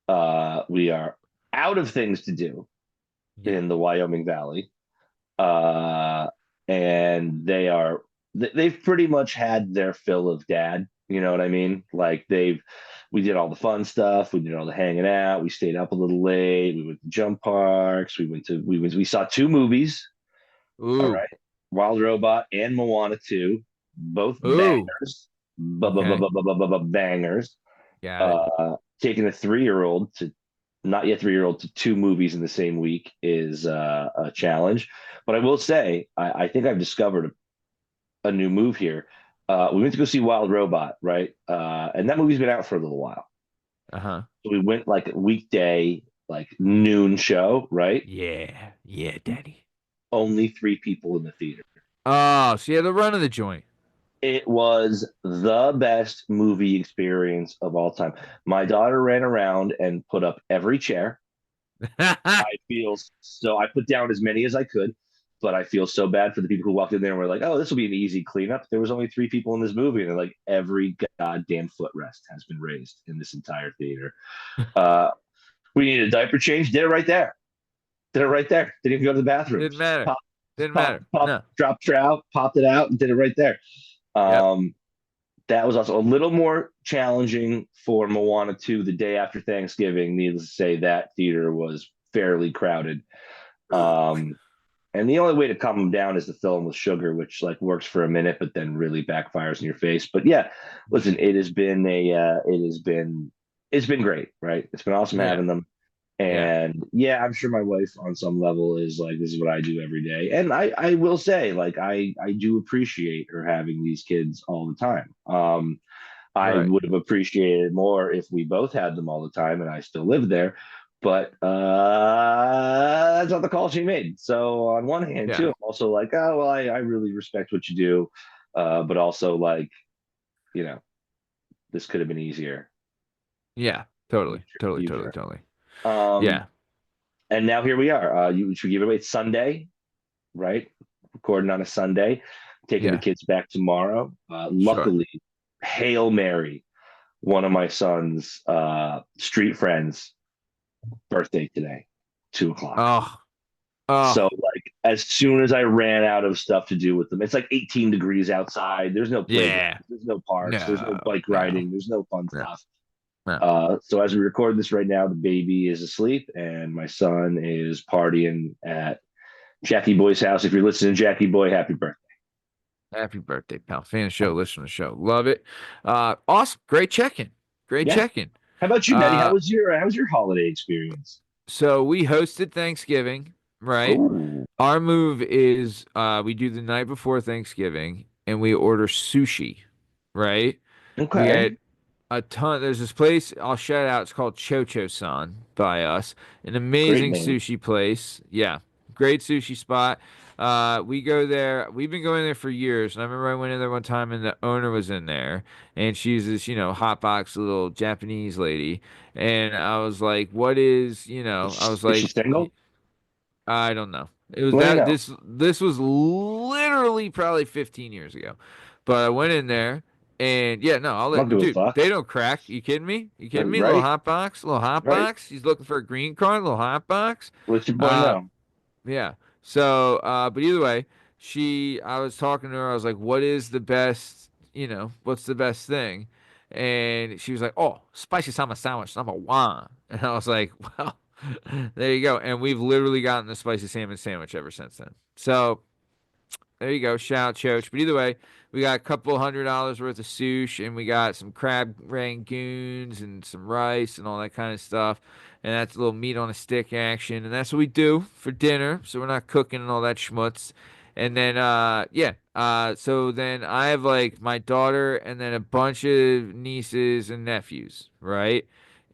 We are out of things to do Yeah. in the Wyoming Valley, uh, and they've pretty much had their fill of dad. You know what I mean? Like we did all the fun stuff, we did all the hanging out, we stayed up a little late, we went to jump parks, we saw two movies. All Ooh. right, Wild Robot and Moana 2, both Ooh. bangers, Okay. bangers. Got it. Taking a 3-year-old to not yet 3-year-old to two movies in the same week is a challenge. But I will say, I think I've discovered a new move here. We went to go see Wild Robot, right? And that movie's been out for a little while. Uh-huh. So we went like a weekday, like noon show, right? Yeah. Yeah, daddy. Only three people in the theater. Oh, so you had the run of the joint. It was the best movie experience of all time. My daughter ran around and put up every chair. I feel so. I put down as many as I could, but I feel so bad for the people who walked in there and were like, "Oh, this will be an easy cleanup." There was only three people in this movie, and they're like, every goddamn footrest has been raised in this entire theater. Uh, we needed a diaper change. Did it right there. Did it right there. Didn't even go to the bathroom. Didn't matter. Pop, Didn't matter. No. dropped her out, popped it out, and did it right there. Yep. Um, that was also a little more challenging for Moana 2 the day after Thanksgiving. Needless to say, that theater was fairly crowded. Um, and the only way to calm them down is to fill them with sugar, which like works for a minute, but then really backfires in your face. But yeah, listen, it's been great, right? It's been awesome Yeah. having them. Yeah. And yeah, I'm sure my wife on some level is like, this is what I do every day. And I will say, like, I do appreciate her having these kids all the time. I Right. would have appreciated more if we both had them all the time and I still lived there. But that's not the call she made. So on one hand, too, Yeah. I'm also like, oh well, I really respect what you do, but also like, you know, this could have been easier. Yeah. Totally. Future, Totally. Totally. future. Totally. Um, Yeah. and now here we are. You should give it away. It's Sunday, right? Recording on a Sunday, taking the Yeah. kids back tomorrow. Sure. Luckily, Hail Mary, one of my son's street friends' birthday today, 2 o'clock. Oh. Oh. So like as soon as I ran out of stuff to do with them, it's like 18 degrees outside. There's no playground, Yeah. there's no parks, there's no No. bike No. riding, there's no fun No. stuff. No. So as we record this right now, the baby is asleep and my son is partying at Jackie Boy's house. If you're listening, Jackie Boy, happy birthday. Happy birthday, pal. Fan of the show, listen to the show. Love it. Awesome. Great check-in. Great Yeah. check-in. How about you, Betty? Uh, How was your holiday experience? so we hosted Thanksgiving, right? Oh, Our move is we do the night before Thanksgiving and we order sushi, right? We okay. get a ton. There's this place I'll shout out. It's called Chocho-san by us. An Great amazing name. sushi place. Yeah, great sushi spot. We go there. We've been going there for years. And I remember I went in there one time and the owner was in there, and she's this, hot box little Japanese lady. And I was like, "What is, I was Is she like, single? I don't know. It was Well, you that know. this was literally probably 15 years ago. But I went in there And yeah, no, I'll I don't let give a dude. fuck. They don't crack. You kidding me? You kidding me? Right? Little hot Right? box. He's looking for a green card. Little hot box. Let your boy Uh, know. yeah. So, but either way, I was talking to her. I was like, "What is the best? What's the best thing?" And she was like, "Oh, spicy salmon sandwich number one." And I was like, "Well, there you go." And we've literally gotten the spicy salmon sandwich ever since then. So there you go. Shout out Choach. But either way, we got a couple $100 worth of sushi and we got some crab rangoons and some rice and all that kind of stuff. And that's a little meat on a stick action. And that's what we do for dinner. So we're not cooking and all that schmutz. And then, yeah. So then I have like my daughter and then a bunch of nieces and nephews, right?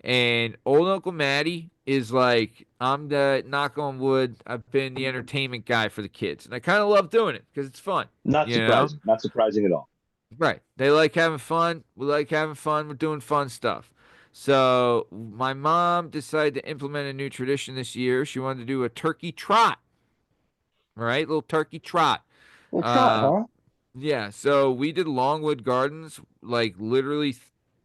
And old Uncle Matty is like, I'm the knock on wood. I've been the entertainment guy for the kids, and I kind of love doing it because it's fun, Not you know? surprising. Not surprising at all. Right? They like having fun. We like having fun. We're doing fun stuff. So my mom decided to implement a new tradition this year. She wanted to do a turkey trot, right? Little turkey trot. Well, trot, Uh, huh? yeah, so we did Longwood Gardens like literally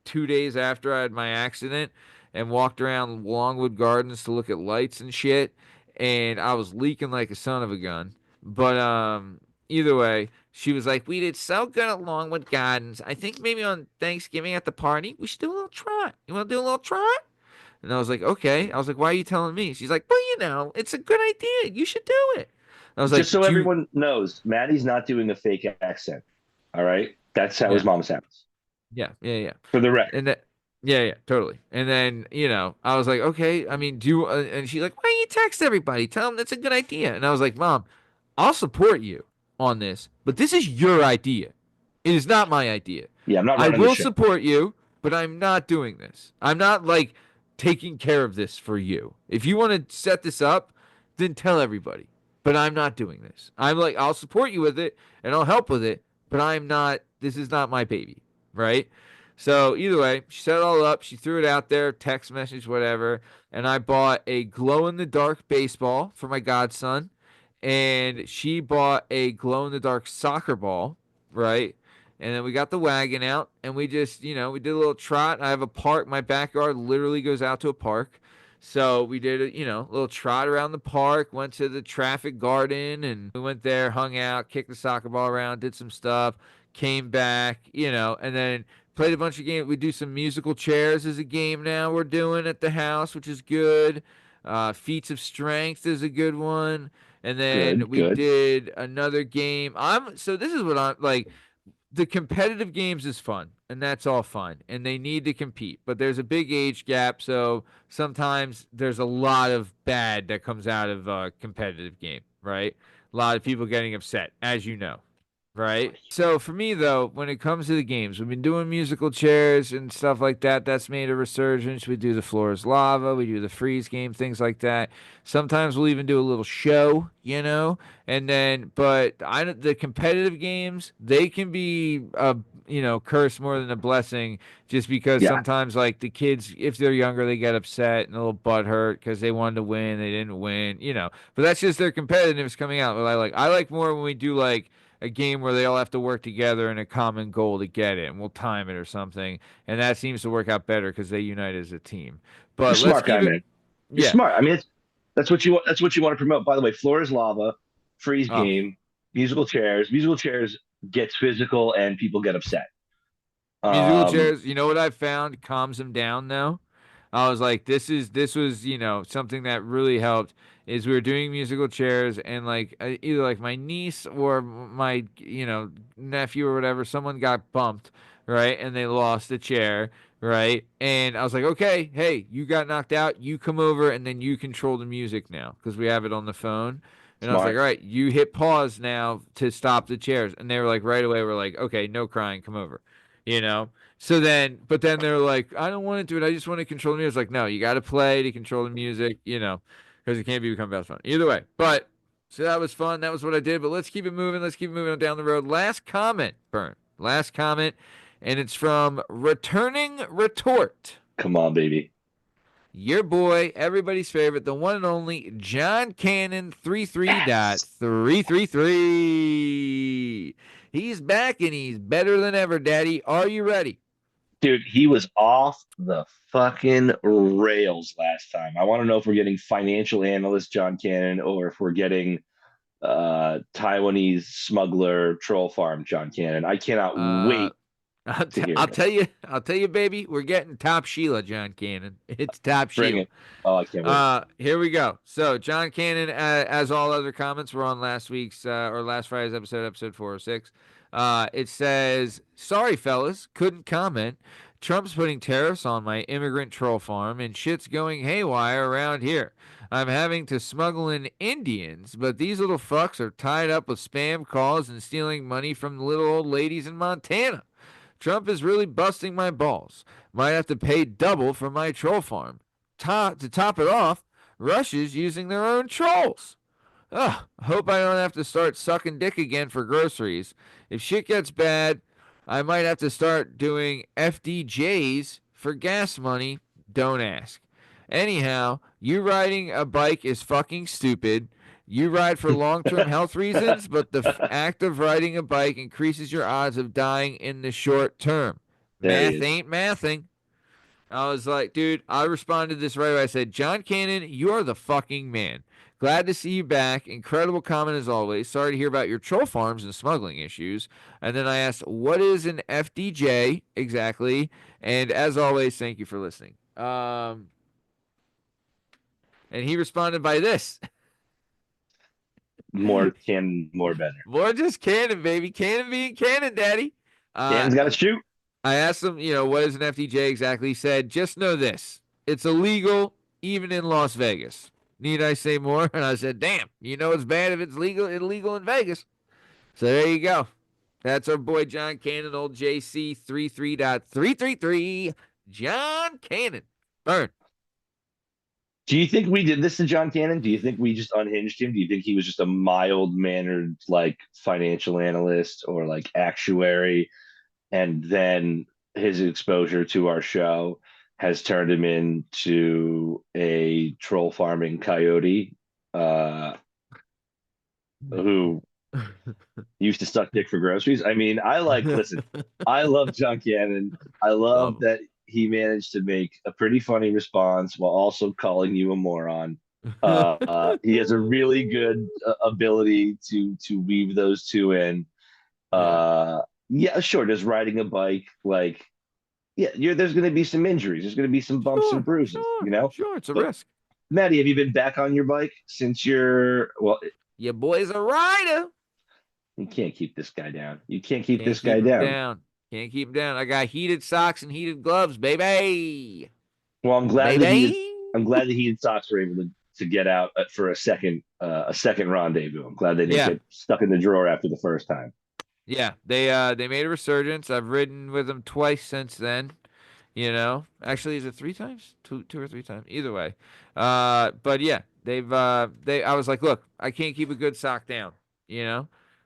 2 days after I had my accident and walked around Longwood Gardens to look at lights and shit. And I was leaking like a son of a gun. But either way, she was like, "We did so good at Longwood Gardens. I think maybe on Thanksgiving at the party, we should do a little trot. You want to do a little trot?" And I was like, "Okay." I was like, "Why are you telling me?" She's like, "Well, it's a good idea. You should do it." I was Just like, so "Do you?" everyone knows, Maddie's not doing a fake accent. All right? That's how his Yeah, mom sounds. yeah, yeah, yeah. For the record. And that, yeah, yeah, totally. And then, I was like, okay, I mean, and she's like, why don't you text everybody? Tell them that's a good idea. And I was like, Mom, I'll support you on this, but this is your idea. It is not my idea. Yeah, I'm not I running the will show. support you, but I'm not doing this. I'm not like taking care of this for you. If you want to set this up, then tell everybody. But I'm not doing this. I'm like, I'll support you with it and I'll help with it, but this is not my baby, right? So either way, she set it all up. She threw it out there, text message, whatever. And I bought a glow in the dark baseball for my godson. And she bought a glow in the dark soccer ball, right? And then we got the wagon out and we just, we did a little trot. I have a park. My backyard literally goes out to a park. So we did a little trot around the park, went to the traffic garden and we went there, hung out, kicked the soccer ball around, did some stuff, came back, and then played a bunch of games. We do some musical chairs as a game now we're doing at the house, which is good. Feats of Strength is a good one. And then Good, we good. did another game. So this is what I'm like, the competitive games is fun and that's all fine and they need to compete, but there's a big age gap, so sometimes there's a lot of bad that comes out of a competitive game, right? A lot of people getting upset, as you know, right? So for me though, when it comes to the games, we've been doing musical chairs and stuff like that. That's made a resurgence. We do the floor is lava, we do the freeze game, things like that. Sometimes we'll even do a little show, and then the competitive games, they can be a curse more than a blessing, just because Yeah. sometimes like the kids, if they're younger, they get upset and a little butt hurt because they wanted to win, they didn't win. But that's just their competitiveness coming out. But I like more when we do like a game where they all have to work together in a common goal to get it, and we'll time it or something, and that seems to work out better because they unite as a team. You're a But let's smart guy, keep it, man. You're yeah. smart. I mean, that's what you want to promote. By the way, floor is lava, freeze Oh, game, musical chairs. Musical chairs gets physical and people get upset. musical Um, chairs. You know what I found calms them down though. I was like, this was something that really helped. Is we were doing musical chairs and like either like my niece or my nephew or whatever, someone got bumped, right, and they lost the chair, right, and I was like, okay, hey, you got knocked out, you come over and then you control the music now because we have it on the phone. And I was like, Smart. all right, you hit pause now to stop the chairs. And they were like, right away, we're like, okay, no crying, come over, you know? But then they're like, I don't want to do it. I just want to control the music. It's like, no, you got to play to control the music, because it can't become best fun. Either way. So that was fun. That was what I did. But let's keep it moving. Let's keep it moving on down the road. Last comment, Bern. Last comment. And it's from Returning Retort. Come on, baby. Your boy, everybody's favorite, the one and only John Cannon 33.333. He's back and he's better than ever, Daddy. Are you ready? Dude, he was off the fucking rails last time. I want to know if we're getting financial analyst John Cannon or if we're getting Taiwanese smuggler troll farm John Cannon. I cannot Uh, wait to hear I'll this. tell you, baby, we're getting top Sheila, John Cannon. It's top Bring Sheila. it. Oh, I can't wait. Here we go. So, John Cannon, as all other comments were on last week's or last Friday's episode 406. It says, "Sorry, fellas, couldn't comment. Trump's putting tariffs on my immigrant troll farm, and shit's going haywire around here. I'm having to smuggle in Indians, but these little fucks are tied up with spam calls and stealing money from the little old ladies in Montana. Trump is really busting my balls. Might have to pay double for my troll farm. To top it off, Russia's using their own trolls. Ugh, hope I don't have to start sucking dick again for groceries. If shit gets bad, I might have to start doing FDJs for gas money. Don't ask. Anyhow, you riding a bike is fucking stupid. You ride for long term health reasons, but the act of riding a bike increases your odds of dying in the short term. There he Math is. ain't mathing. I was like, dude, I responded this right away. I said, John Cannon, you are the fucking man. Glad to see you back. Incredible comment as always. Sorry to hear about your troll farms and smuggling issues. And then I asked, what is an FDJ exactly? And as always, thank you for listening. And he responded by this. More Cannon, more better. More just Cannon, baby. Cannon being Cannon, daddy. Cannon's got to shoot. I asked him, what is an FDJ exactly? He said, just know this. It's illegal even in Las Vegas. Need I say more? And I said, damn, it's bad if it's illegal in Vegas. So there you go. That's our boy John Cannon, old JC 33.333. John Cannon. Bern. Do you think we did this to John Cannon? Do you think we just unhinged him? Do you think he was just a mild-mannered, like, financial analyst or, like, actuary, and then his exposure to our show has turned him into a troll farming coyote who used to suck dick for groceries? I mean, listen, I love John Cannon. I love that he managed to make a pretty funny response while also calling you a moron. He has a really good ability to weave those two in. Yeah, sure. Does riding a bike, like, there's going to be some injuries. There's going to be some bumps and bruises, Sure, it's a But, risk. Maddie, have you been back on your bike since well, Your boy's a rider. you can't keep this guy down. You can't keep Can't this keep guy him down. Can't keep him down. I got heated socks and heated gloves, baby. Well, I'm glad Baby. that he and Sox were able to get out for a second rendezvous. I'm glad they didn't get stuck in the drawer after the first time. Yeah, they made a resurgence. I've ridden with them twice since then. Actually, is it 3 times? Two or 3 times? Either way. But yeah, I was like, look, I can't keep a good sock down.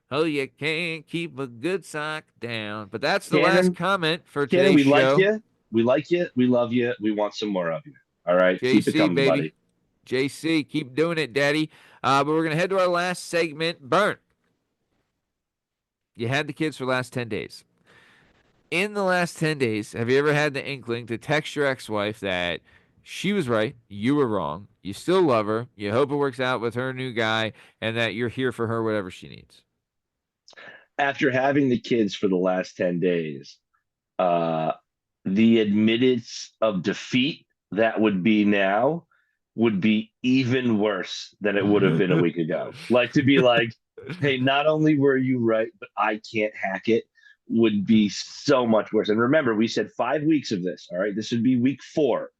Oh, you can't keep a good sock down. But that's the last comment for today's we show. like you. We like you. We love you. We want some more of you. All right, JC, keep it coming, baby. buddy. JC, keep doing it, Daddy. But we're gonna head to our last segment. Bern. You had the kids for the last 10 days. In the last 10 days, have you ever had the inkling to text your ex-wife that she was right, you were wrong, you still love her, you hope it works out with her new guy, and that you're here for her whatever she needs? After having the kids for the last 10 days, the admittance of defeat that would be now would be even worse than it would have been a week ago. Like, to be like, hey, not only were you right, but I can't hack it, would be so much worse. And remember, we said 5 weeks of this. All right, this would be week 4.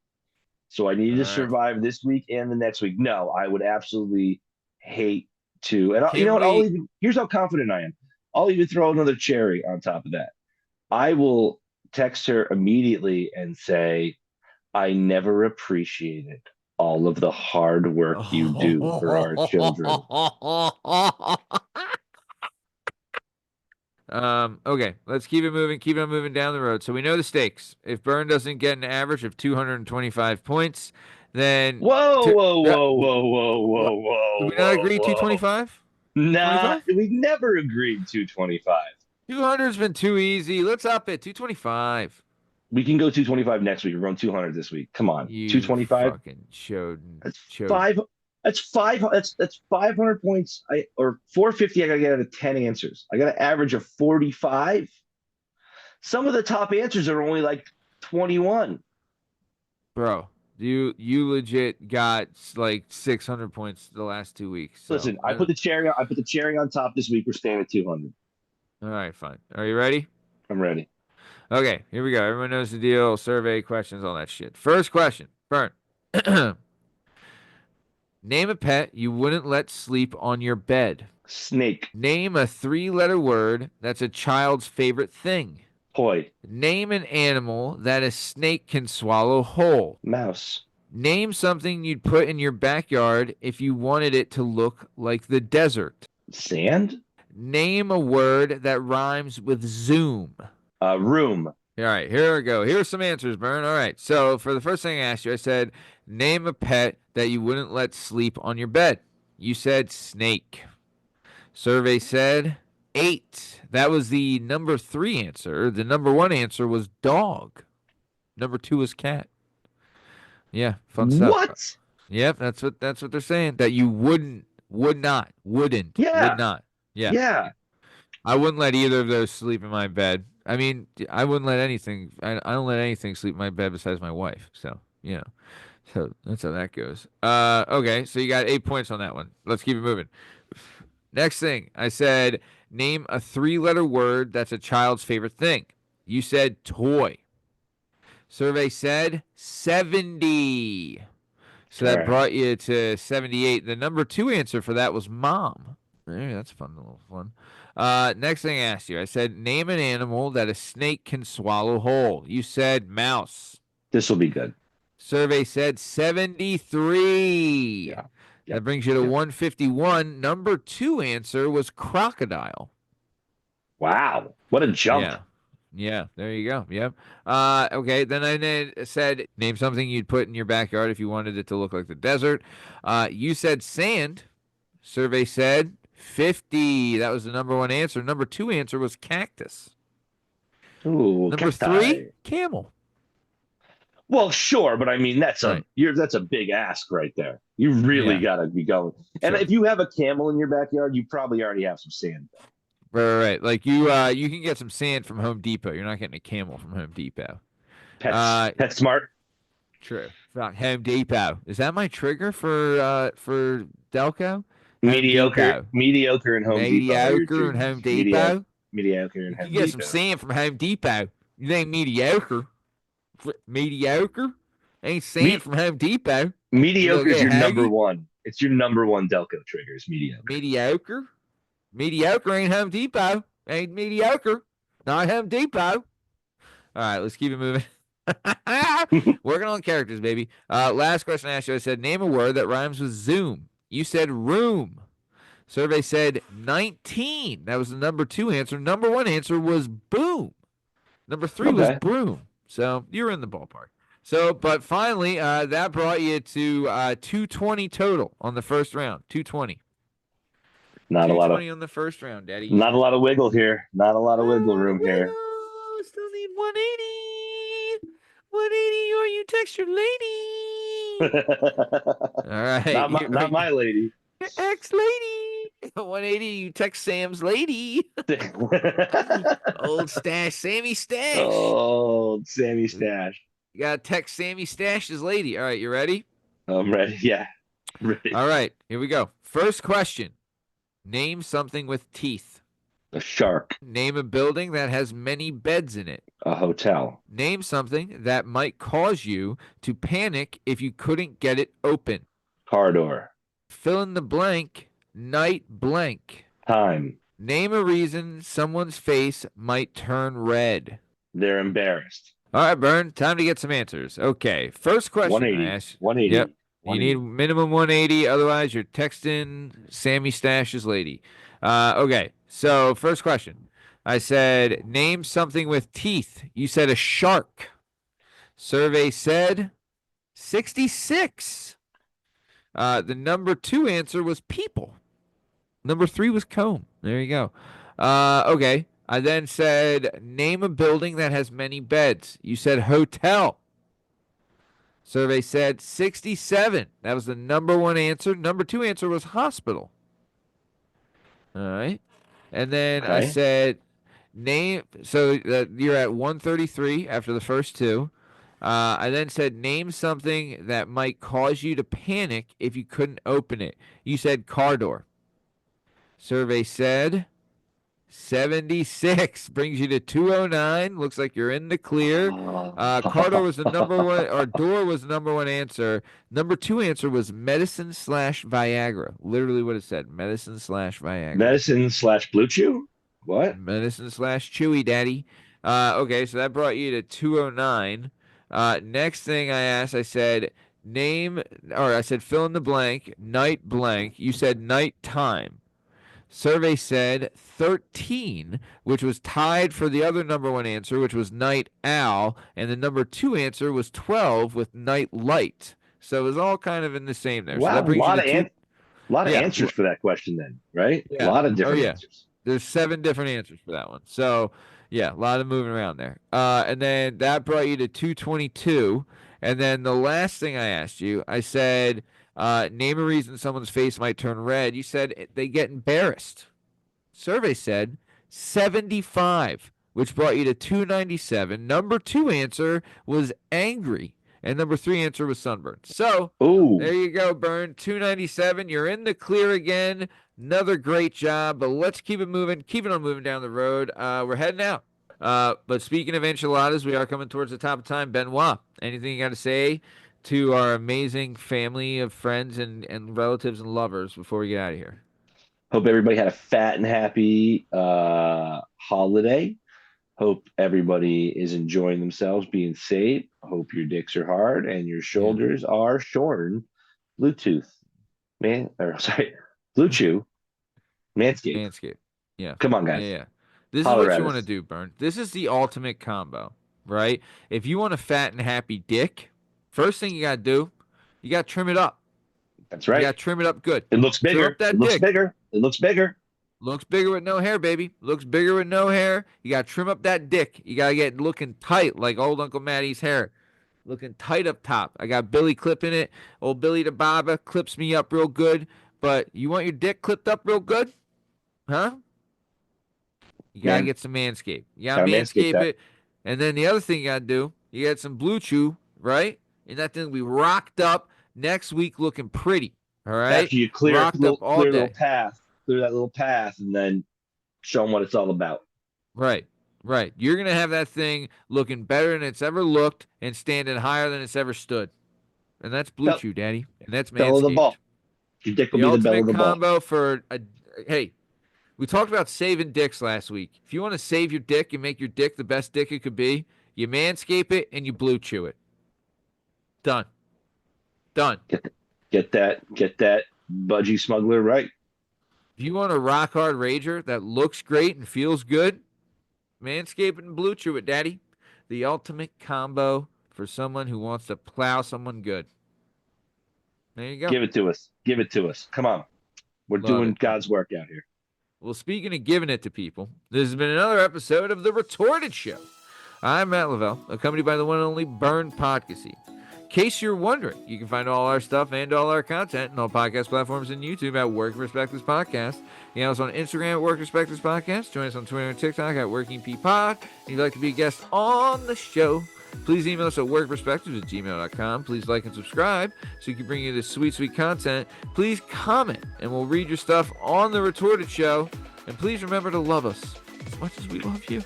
So I needed to survive this week and the next week. No, I would absolutely hate to. And here's how confident I am. I'll even throw another cherry on top of that. I will text her immediately and say, I never appreciated all of the hard work you do for our children. Okay, let's keep it moving. Keep it moving down the road. So we know the stakes. If Bern doesn't get an average of 225 points, then whoa. Did we not agree 225? Nah, we never agreed 225. 200's been too easy. Let's up it. 225. We can go 225 next week. We're going 200 this week. Come on, You 225. fucking showed. That's Showed. five. That's five. That's 500 points. Or 450. I gotta get out of 10 answers. I got an average of 45. Some of the top answers are only like 21. Bro, you legit got like 600 points the last 2 weeks. So Listen, I put the cherry on top this week. We're staying at 200. All right, fine. Are you ready? I'm ready. Okay, here we go. Everyone knows the deal. Survey questions, all that shit. First question, Bern. Name a pet you wouldn't let sleep on your bed. Snake. Name a 3-letter word that's a child's favorite thing. Toy. Name an animal that a snake can swallow whole. Mouse. Name something you'd put in your backyard if you wanted it to look like the desert. Sand. Name a word that rhymes with Zoom. Room. All right, here we go. Here's some answers, Bern. All right, so for the first thing I asked you, I said, name a pet that you wouldn't let sleep on your bed. You said snake. Survey said 8. That was the number 3 answer. The number 1 answer was dog. Number 2 was cat. Yeah, fun stuff. What? Yep, that's what they're saying. That you wouldn't. Yeah. Would not. Yeah. Yeah. I wouldn't let either of those sleep in my bed. I mean, I wouldn't let anything. I don't let anything sleep in my bed besides my wife. So, you know. So that's how that goes. Okay, so you got 8 points on that one. Let's keep it moving. Next thing, I said, name a 3-letter word that's a child's favorite thing. You said toy. Survey said 70. So that brought you to 78. The number 2 answer for that was mom. Hey, that's fun, a little fun. Next thing I asked you, I said, name an animal that a snake can swallow whole. You said mouse. This will be good. Survey said 73. Yeah. That brings you to 151. Number 2 answer was crocodile. Wow. What a jump. Yeah. Yeah, there you go. Yep. Okay, then I said, name something you'd put in your backyard if you wanted it to look like the desert. You said sand. Survey said 50. That was the number 1 answer. Number 2 answer was cactus. Ooh, Number cacti. 3, camel. Well, sure, but I mean that's Right. that's a big ask right there. You really gotta be going. And Sure. if you have a camel in your backyard, you probably already have some sand. Right. Like you can get some sand from Home Depot. You're not getting a camel from Home Depot. PetSmart. True. Fuck, Home Depot. Is that my trigger for Delco? Mediocre and Home Depot. Mediocre and Home Depot. Mediocre and You Home can get Depot. some sand from Home Depot. You ain't mediocre. Mediocre? Ain't sand from Home Depot. Mediocre is your Haggy? number 1. It's your number 1 Delco trigger is mediocre. Mediocre? Mediocre ain't Home Depot. Ain't mediocre. Not Home Depot. All right, let's keep it moving. Working on characters, baby. Last question I asked you, I said, name a word that rhymes with Zoom. You said room. Survey said 19. That was the number 2 answer. Number 1 answer was boom. Number 3 was broom. So you're in the ballpark. So, but finally, that brought you to 220 total on the first round. 220. Not a lot of on the first round, Daddy. Not a lot of wiggle here. Not a lot of wiggle room here. Still need 180. 180 or you text your lady. All right. Not my lady. Your ex lady. 180 you text Sam's lady. Old Stash, Sammy Stash. Old Sammy Stash. You gotta text Sammy Stash's lady. All right, you ready? I'm ready. Yeah. Ready. All right, here we go. First question. Name something with teeth. A shark. Name a building that has many beds in it. A hotel. Name something that might cause you to panic if you couldn't get it open. Car door. Fill in the blank. Night blank. Time. Name a reason someone's face might turn red. They're embarrassed. All right, Bern, time to get some answers. Okay, first question. 180. 180. Yep. You need minimum 180, otherwise you're texting Sammy Stash's lady. Okay, so first question. I said, name something with teeth. You said a shark. Survey said 66. The number 2 answer was people. Number 3 was comb. There you go. Okay. I then said, name a building that has many beds. You said hotel. Survey said 67. That was the number one answer. Number two answer was hospital. All right. And then I Okay. said, name. So you're at 133 after the first two. I then said, name something that might cause you to panic if you couldn't open it. You said car door. Survey said 76 brings you to 209. Looks like you're in the clear. Car door was the number one, or door was the number one answer. Number two answer was medicine / Viagra. Literally what it said, medicine / Viagra. Medicine / Blue Chew? What? Medicine / Chewy Daddy. Okay, so that brought you to 209. Next thing I asked, I said, I said fill in the blank, night blank. You said nighttime. Survey said 13, which was tied for the other number one answer, which was night owl, and the number two answer was 12 with night light. So it was all kind of in the same there. Wow, so that brings a lot of Yeah. answers for that question then, right? Yeah. A lot of different yeah. answers. There's 7 different answers for that one. So, yeah, a lot of moving around there. And then that brought you to 222. And then the last thing I asked you, I said, name a reason someone's face might turn red. You said they get embarrassed. Survey said 75, which brought you to 297. Number two answer was angry. And number three answer was sunburned. So, there you go, Bern. 297. You're in the clear again. Another great job, but let's keep it moving. Keep it on moving down the road. We're heading out. But speaking of enchiladas, we are coming towards the top of time. Benoit, anything you got to say to our amazing family of friends and relatives and lovers before we get out of here? Hope everybody had a fat and happy holiday. Hope everybody is enjoying themselves, being safe. Hope your dicks are hard and your shoulders are shorn. Bluetooth, Blue Chew, Manscaped. Manscaped. Yeah. Come on, guys. Yeah. This Holler is what at you us. want to do, Bern. This is the ultimate combo, right? If you want a fat and happy dick, first thing you got to do, you got to trim it up. That's right. You got to trim it up good. It looks bigger. Up that It looks dick. bigger. It looks bigger. Looks bigger with no hair, baby. Looks bigger with no hair. You got to trim up that dick. You got to get looking tight like old Uncle Matty's hair. Looking tight up top. I got Billy clipping it. Old Billy the Baba clips me up real good. But you want your dick clipped up real good? Huh? You got to get some Manscaped. You got to Manscape it. And then the other thing you got to do, you got some Blue Chew, right? And that thing will be rocked up next week looking pretty. All right? After you clear that little path, and then show them what it's all about. Right. You're going to have that thing looking better than it's ever looked and standing higher than it's ever stood. And that's Blue Chew, Daddy. And that's Manscaped. Bellow the ball. Your dick will be the bellow of the ball. Combo for hey, we talked about saving dicks last week. If you want to save your dick and make your dick the best dick it could be, you Manscape it and you Blue Chew it. Done. Get that budgie smuggler right. If you want a rock hard rager that looks great and feels good, Manscaped and Blue Chew it, Daddy. The ultimate combo for someone who wants to plow someone good. There you go. Give it to us. Come on. We're doing God's work out here. Well, speaking of giving it to people, this has been another episode of The Retorted Show. I'm Matt Lavelle, accompanied by the one and only Bern Podcasty. In case you're wondering, you can find all our stuff and all our content on all podcast platforms and YouTube at Working Perspectives Podcast. You can also on Instagram at Working Perspectives Podcast. Join us on Twitter and TikTok at WorkingPod. If you'd like to be a guest on the show, please email us at workperspectives@gmail.com. Please like and subscribe so we can bring you this sweet, sweet content. Please comment, and we'll read your stuff on The Retorted Show. And please remember to love us as much as we love you.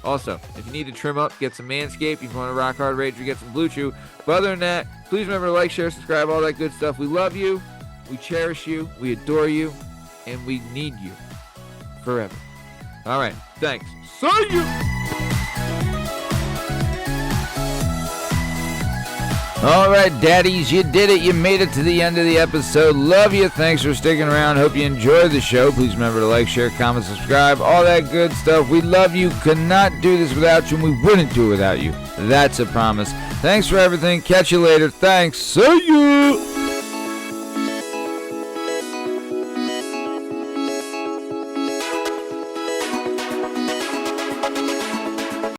Also, if you need to trim up, get some Manscaped. If you want a rock hard rager, get some Blue Chew. But other than that, please remember to like, share, subscribe, all that good stuff. We love you. We cherish you. We adore you. And we need you forever. All right. Thanks. See you. All right, daddies, you did it. You made it to the end of the episode. Love you. Thanks for sticking around. Hope you enjoyed the show. Please remember to like, share, comment, subscribe, all that good stuff. We love you. Could not do this without you, and we wouldn't do it without you. That's a promise. Thanks for everything. Catch you later. Thanks. See you.